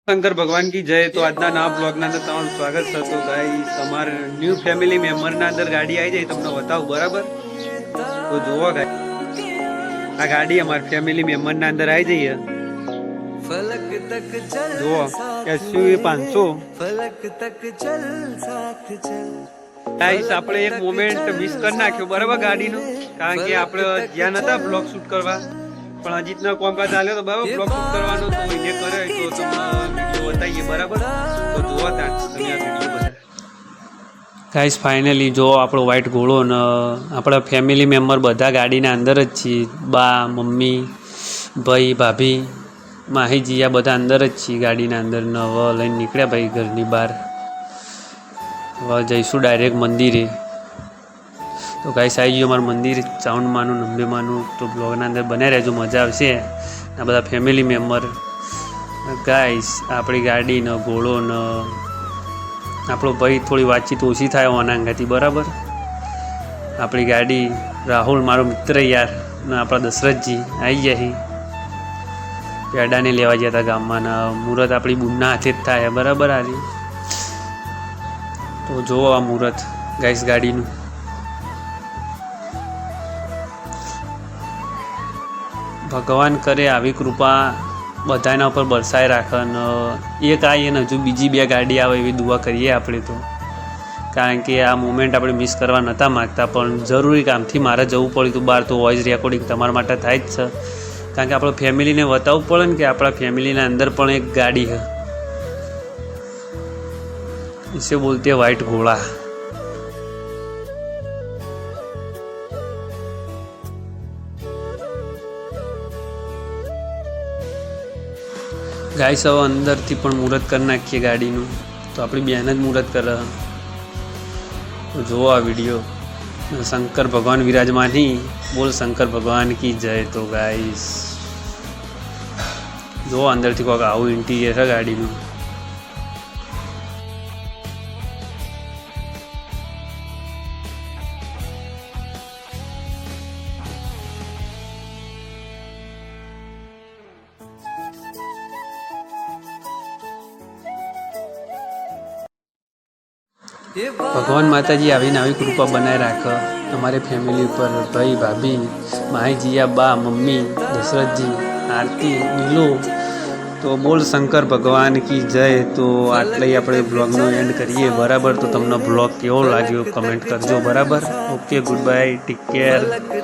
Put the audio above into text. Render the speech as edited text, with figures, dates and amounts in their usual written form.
શંકર ભગવાન કી જય। તો આજના નવા બ્લોગના અંદર તમારું સ્વાગત છે। તો ગાઈસ અમારે ન્યૂ ફેમિલી મેમ્બરના અંદર ગાડી આવી જાય તમને બતાવું બરાબર। તો જુઓ ગાઈસ આ ગાડી અમારી ફેમિલી મેમ્બરના અંદર આવી જઈએ। જુઓ SUV 500 ગાઈસ આપણે એક મોમેન્ટ મિસ કરી નાખ્યો બરાબર ગાડીનો, કારણ કે આપણે જ્યાં નતા બ્લોગ શૂટ કરવા પણ અજીતના કોમકાજ ચાલ્યો તો બરાબર બ્લોગ શૂટ કરવાનો તો એને કરે તો તમને વિડીયો બતાવીએ બરાબર। તો જોવા ત્યાં તમે આ વિડીયો બધા ગાઈસ ફાઇનલી જો આપણો વ્હાઈટ ઘોડો ને આપણા ફેમિલી મેમ્બર બધા ગાડીના અંદર જ છીએ। બા મમ્મી ભાઈ ભાભી માહીજી આ બધા અંદર જ છીએ ગાડીના અંદર ને હવે લઈને નીકળ્યા ભાઈ ઘરની બહાર। હવે જઈશું ડાયરેક્ટ મંદિરે। તો ગાઈસ આવી ગયું અમારું મંદિર ચાઉંડમાનું નંબેમાનું। તો બ્લોગના અંદર બન્યા રહેજો, મજા આવશે। આ બધા ફેમિલી મેમ્બર ગાઈસ આપણી ગાડી ને ઘોડો ને આપણો ભાઈ થોડી વાતચીત ઓછી થાય ઓનાંગાથી બરાબર। આપણી ગાડી રાહુલ મારો મિત્ર યાર ને આપણા દશરથજી આવી ગયા। પેડાને લેવા ગયા હતા ગામમાં ને મુહૂર્ત આપણી બુનના હાથે જ થાય બરાબર। આરી તો જુઓ આ મુહૂર્ત ગાઈસ ગાડીનું। ભગવાન કરે આવી કૃપા બધાના ઉપર બરસાઈ રાખે ને એક આવી ને હજુ બીજી બે ગાડી આવે એવી દુઆ કરીએ આપણે તો, કારણ કે આ મોમેન્ટ આપણે મિસ કરવા નહોતા માગતા પણ જરૂરી કામથી મારે જવું પડ્યું હતું બહાર। તો વોઇસ રેકોર્ડિંગ તમારા માટે થાય જ છે, કારણ કે આપણે ફેમિલીને બતાવવું પડે ને કે આપણા ફેમિલીના અંદર પણ એક ગાડી છે। इसे बोलते हैं व्हाइट घोड़ा। गाइस હવે અંદરથી પણ મુહૂર્ત કરી નાખીએ ગાડીનું। તો આપણી બેન જ મુહૂર્ત કરે। તો જુઓ આ વિડીયો। શંકર ભગવાન વિરાજમાની, બોલ શંકર ભગવાન કી જય। તો ગાઈસ જુઓ અંદરથી કોઈક આવું ઇન્ટિરિયર છે ગાડીનું। ભગવાન માતાજી આવીને આવી કૃપા બનાવી રાખે અમારી ફેમિલી ઉપર। ભાઈ ભાભી માહીજીયા બા મમ્મી દશરથજી આરતી નીલો। તો બોલ શંકર ભગવાન કી જય। તો આટલે આપણે બ્લોગનો એન્ડ કરીએ બરાબર। તો તમને બ્લોગ કેવો લાગ્યો કમેન્ટ કરજો બરાબર। Okay good bye, take care.